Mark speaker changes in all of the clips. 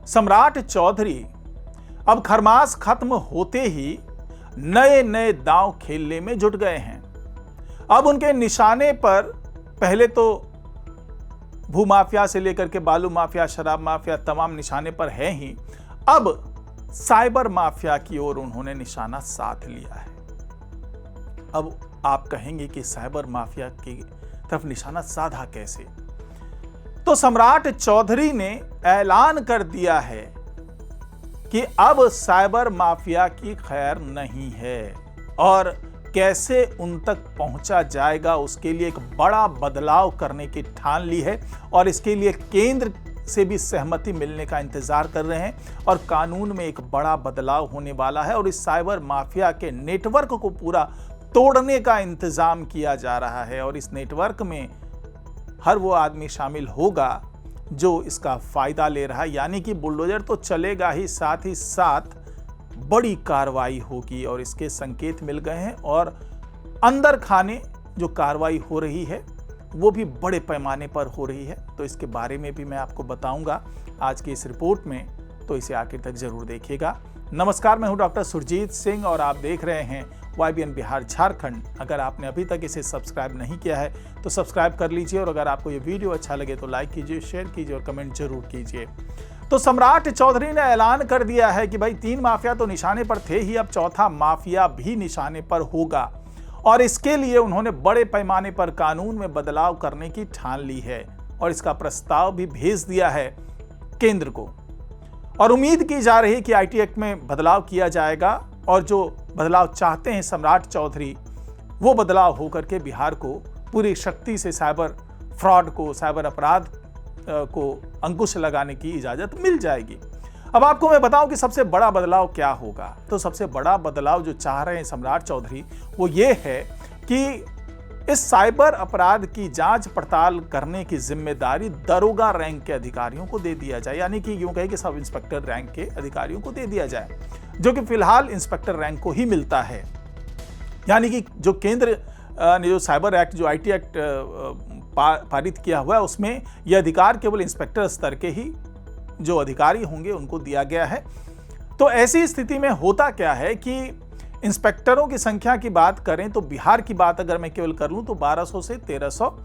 Speaker 1: सम्राट चौधरी अब खरमास खत्म होते ही नए नए दांव खेलने में जुट गए हैं। अब उनके निशाने पर पहले तो भूमाफिया से लेकर के बालू माफिया, शराब माफिया तमाम निशाने पर है ही, अब साइबर माफिया की ओर उन्होंने निशाना साध लिया है। अब आप कहेंगे कि साइबर माफिया की तरफ निशाना साधा कैसे? तो सम्राट चौधरी ने ऐलान कर दिया है कि अब साइबर माफिया की खैर नहीं है और कैसे उन तक पहुंचा जाएगा उसके लिए एक बड़ा बदलाव करने की ठान ली है और इसके लिए केंद्र से भी सहमति मिलने का इंतजार कर रहे हैं और कानून में एक बड़ा बदलाव होने वाला है और इस साइबर माफिया के नेटवर्क को पूरा तोड़ने का इंतजाम किया जा रहा है और इस नेटवर्क में हर वो आदमी शामिल होगा जो इसका फायदा ले रहा है, यानी कि बुलडोजर तो चलेगा ही साथ बड़ी कार्रवाई होगी और इसके संकेत मिल गए हैं और अंदर खाने जो कार्रवाई हो रही है वो भी बड़े पैमाने पर हो रही है। तो इसके बारे में भी मैं आपको बताऊंगा आज की इस रिपोर्ट में, तो इसे आखिर तक जरूर देखिएगा। नमस्कार, मैं हूं डॉक्टर सुरजीत सिंह और आप देख रहे हैं YBN बिहार झारखंड। अगर आपने अभी तक इसे सब्सक्राइब नहीं किया है तो सब्सक्राइब कर लीजिए और अगर आपको ये वीडियो अच्छा लगे तो लाइक कीजिए, शेयर कीजिए और कमेंट जरूर कीजिए। तो सम्राट चौधरी ने ऐलान कर दिया है कि भाई 3 माफिया तो निशाने पर थे ही, अब चौथा माफिया भी निशाने पर होगा और इसके लिए उन्होंने बड़े पैमाने पर कानून में बदलाव करने की ठान ली है और इसका प्रस्ताव भी भेज दिया है केंद्र को और उम्मीद की जा रही है कि IT एक्ट में बदलाव किया जाएगा और जो बदलाव चाहते हैं सम्राट चौधरी वो बदलाव होकर के बिहार को पूरी शक्ति से साइबर फ्रॉड को, साइबर अपराध को अंकुश लगाने की इजाजत मिल जाएगी। अब आपको मैं बताऊं कि सबसे बड़ा बदलाव क्या होगा। तो सबसे बड़ा बदलाव जो चाह रहे हैं सम्राट चौधरी वो ये है कि इस साइबर अपराध की जांच पड़ताल करने की जिम्मेदारी दरोगा रैंक के अधिकारियों को दे दिया जाए, यानी कि यूं कहे कि सब इंस्पेक्टर रैंक के अधिकारियों को दे दिया जाए, जो कि फिलहाल इंस्पेक्टर रैंक को ही मिलता है। यानी कि जो केंद्र ने जो साइबर एक्ट, जो IT एक्ट पारित किया हुआ है उसमें यह अधिकार केवल इंस्पेक्टर स्तर के ही जो अधिकारी होंगे उनको दिया गया है। तो ऐसी स्थिति में होता क्या है कि इंस्पेक्टरों की संख्या की बात करें तो बिहार की बात अगर मैं केवल कर लूं तो 1200 से 1300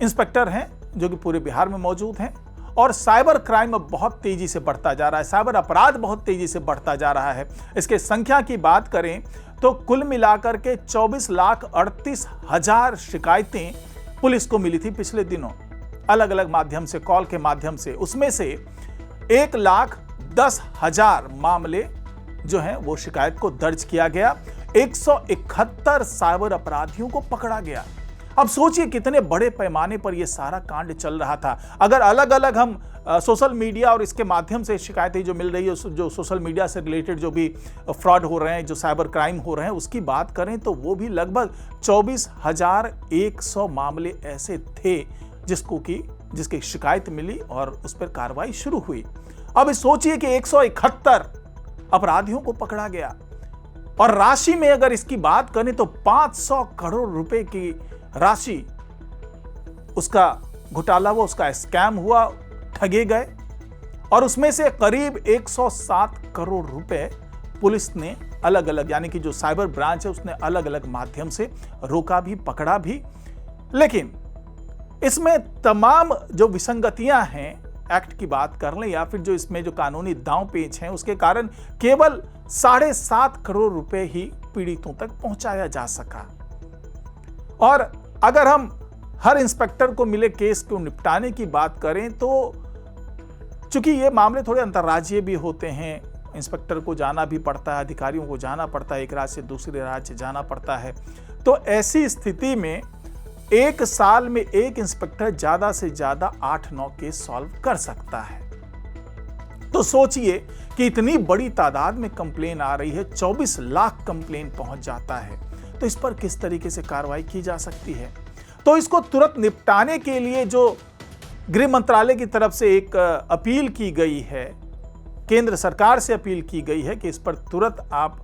Speaker 1: इंस्पेक्टर हैं जो कि पूरे बिहार में मौजूद हैं और साइबर क्राइम अब बहुत तेजी से बढ़ता जा रहा है, साइबर अपराध बहुत तेजी से बढ़ता जा रहा है। इसके संख्या की बात करें तो कुल मिलाकर के 24,38,000 शिकायतें पुलिस को मिली थी पिछले दिनों अलग अलग माध्यम से, कॉल के माध्यम से। उसमें से 1,10,000 मामले जो हैं वो शिकायत को दर्ज किया गया, 171 साइबर अपराधियों को पकड़ा गया। अब सोचिए कितने बड़े पैमाने पर यह सारा कांड चल रहा था। अगर अलग अलग हम सोशल मीडिया और इसके माध्यम से शिकायतें जो मिल रही है, जो सोशल मीडिया से रिलेटेड जो भी फ्रॉड हो रहे हैं, जो साइबर क्राइम हो रहे हैं उसकी बात करें तो वो भी लगभग 24,100 मामले ऐसे थे जिसकी शिकायत मिली और उस पर कार्रवाई शुरू हुई। अब सोचिए कि 171 अपराधियों को पकड़ा गया और राशि में अगर इसकी बात करें तो 500 करोड़ रुपए की राशि उसका घोटाला हुआ, उसका स्कैम हुआ, ठगे गए और उसमें से करीब 107 करोड़ रुपए पुलिस ने अलग अलग, यानी कि जो साइबर ब्रांच है उसने अलग अलग माध्यम से रोका भी, पकड़ा भी। लेकिन इसमें तमाम जो विसंगतियां हैं, एक्ट की बात कर लें या फिर जो इसमें जो कानूनी दांव पेच हैं, उसके कारण केवल 7.5 करोड़ रुपए ही पीड़ितों तक पहुंचाया जा सका। और अगर हम हर इंस्पेक्टर को मिले केस को निपटाने की बात करें तो चूंकि ये मामले थोड़े अंतर्राज्यीय भी होते हैं, इंस्पेक्टर को जाना भी पड़ता है, अधिकारियों को जाना पड़ता है, एक राज्य से दूसरे राज्य जाना पड़ता है। तो ऐसी स्थिति में एक साल में एक इंस्पेक्टर ज्यादा से ज्यादा 8-9 केस सॉल्व कर सकता है। तो सोचिए कि इतनी बड़ी तादाद में कंप्लेन आ रही है, 24 लाख कंप्लेन पहुंच जाता है, तो इस पर किस तरीके से कार्रवाई की जा सकती है। तो इसको तुरंत निपटाने के लिए जो गृह मंत्रालय की तरफ से एक अपील की गई है, केंद्र सरकार से अपील की गई है कि इस पर तुरंत आप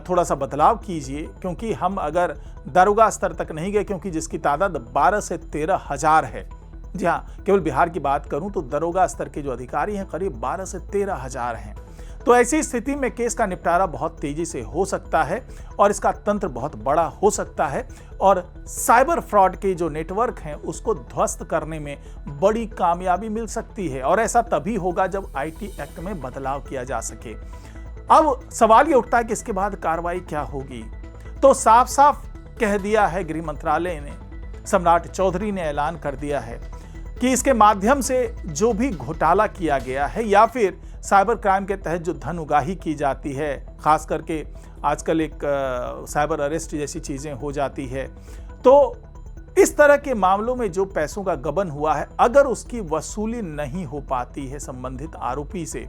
Speaker 1: थोड़ा सा बदलाव कीजिए, क्योंकि हम अगर दरोगा स्तर तक नहीं गए, क्योंकि जिसकी तादाद 12 से 13 हजार है, जी हाँ, केवल बिहार की बात करूं तो दरोगा स्तर के जो अधिकारी हैं करीब 12 से 13 हजार हैं। तो ऐसी स्थिति में केस का निपटारा बहुत तेजी से हो सकता है और इसका तंत्र बहुत बड़ा हो सकता है और साइबर फ्रॉड के जो नेटवर्क हैं उसको ध्वस्त करने में बड़ी कामयाबी मिल सकती है और ऐसा तभी होगा जब आईटी एक्ट में बदलाव किया जा सके। अब सवाल ये उठता है कि इसके बाद कार्रवाई क्या होगी। तो साफ साफ कह दिया है गृह मंत्रालय ने, सम्राट चौधरी ने ऐलान कर दिया है कि इसके माध्यम से जो भी घोटाला किया गया है या फिर साइबर क्राइम के तहत जो धन उगाही की जाती है, खास करके आजकल एक साइबर अरेस्ट जैसी चीजें हो जाती है, तो इस तरह के मामलों में जो पैसों का गबन हुआ है अगर उसकी वसूली नहीं हो पाती है संबंधित आरोपी से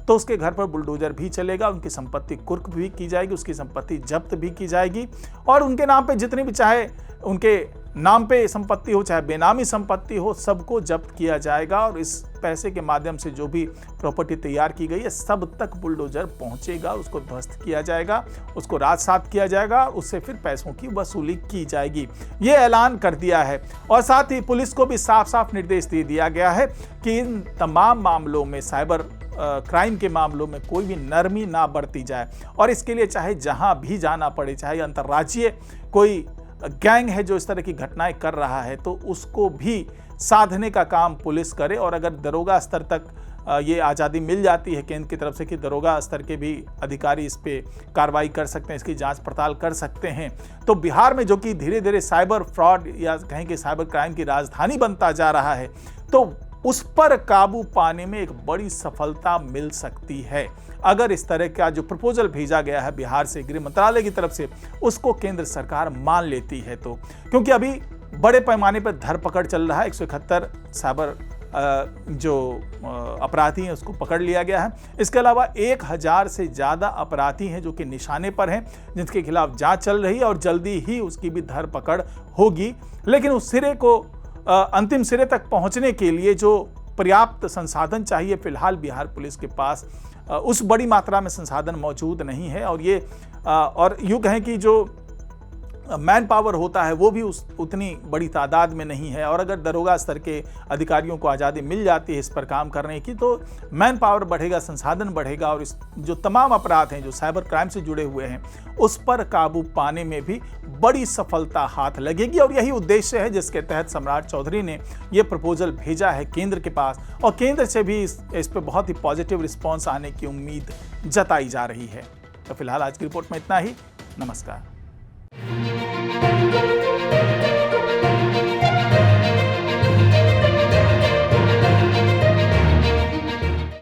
Speaker 1: तो उसके घर पर बुलडोजर भी चलेगा, उनकी संपत्ति कुर्क भी की जाएगी, उसकी संपत्ति जब्त भी की जाएगी और उनके नाम पे जितनी भी, चाहे उनके नाम पे संपत्ति हो चाहे बेनामी संपत्ति हो, सबको जब्त किया जाएगा और इस पैसे के माध्यम से जो भी प्रॉपर्टी तैयार की गई है सब तक बुलडोजर पहुंचेगा, उसको ध्वस्त किया जाएगा, उसको रात-सात किया जाएगा, उससे फिर पैसों की वसूली की जाएगी। ये ऐलान कर दिया है और साथ ही पुलिस को भी साफ साफ निर्देश दे दिया गया है कि इन तमाम मामलों में, साइबर क्राइम के मामलों में कोई भी नरमी ना बरती जाए और इसके लिए चाहे जहां भी जाना पड़े, चाहे अंतर्राज्यीय कोई गैंग है जो इस तरह की घटनाएं कर रहा है तो उसको भी साधने का काम पुलिस करे। और अगर दरोगा स्तर तक ये आज़ादी मिल जाती है केंद्र की तरफ से कि दरोगा स्तर के भी अधिकारी इस पे कार्रवाई कर सकते हैं, इसकी जांच पड़ताल कर सकते हैं, तो बिहार में जो कि धीरे धीरे साइबर फ्रॉड या कहें कि साइबर क्राइम की राजधानी बनता जा रहा है तो उस पर काबू पाने में एक बड़ी सफलता मिल सकती है अगर इस तरह का जो प्रपोजल भेजा गया है बिहार से गृह मंत्रालय की तरफ से उसको केंद्र सरकार मान लेती है तो। क्योंकि अभी बड़े पैमाने पर धरपकड़ चल रहा है, 171 साइबर जो अपराधी हैं उसको पकड़ लिया गया है। इसके अलावा 1000 से ज़्यादा अपराधी हैं जो कि निशाने पर हैं, जिनके खिलाफ जांच चल रही है और जल्दी ही उसकी भी धरपकड़ होगी। लेकिन उस सिरे को अंतिम सिरे तक पहुंचने के लिए जो पर्याप्त संसाधन चाहिए, फिलहाल बिहार पुलिस के पास उस बड़ी मात्रा में संसाधन मौजूद नहीं है और ये और यूँ कहें कि जो मैन पावर होता है वो भी उतनी बड़ी तादाद में नहीं है। और अगर दरोगा स्तर के अधिकारियों को आज़ादी मिल जाती है इस पर काम करने की तो मैन पावर बढ़ेगा, संसाधन बढ़ेगा और इस जो तमाम अपराध हैं जो साइबर क्राइम से जुड़े हुए हैं उस पर काबू पाने में भी बड़ी सफलता हाथ लगेगी। और यही उद्देश्य है जिसके तहत सम्राट चौधरी ने ये प्रपोजल भेजा है केंद्र के पास और केंद्र से भी इस पर बहुत ही पॉजिटिव रिस्पॉन्स आने की उम्मीद जताई जा रही है। तो फिलहाल आज की रिपोर्ट में इतना ही। नमस्कार।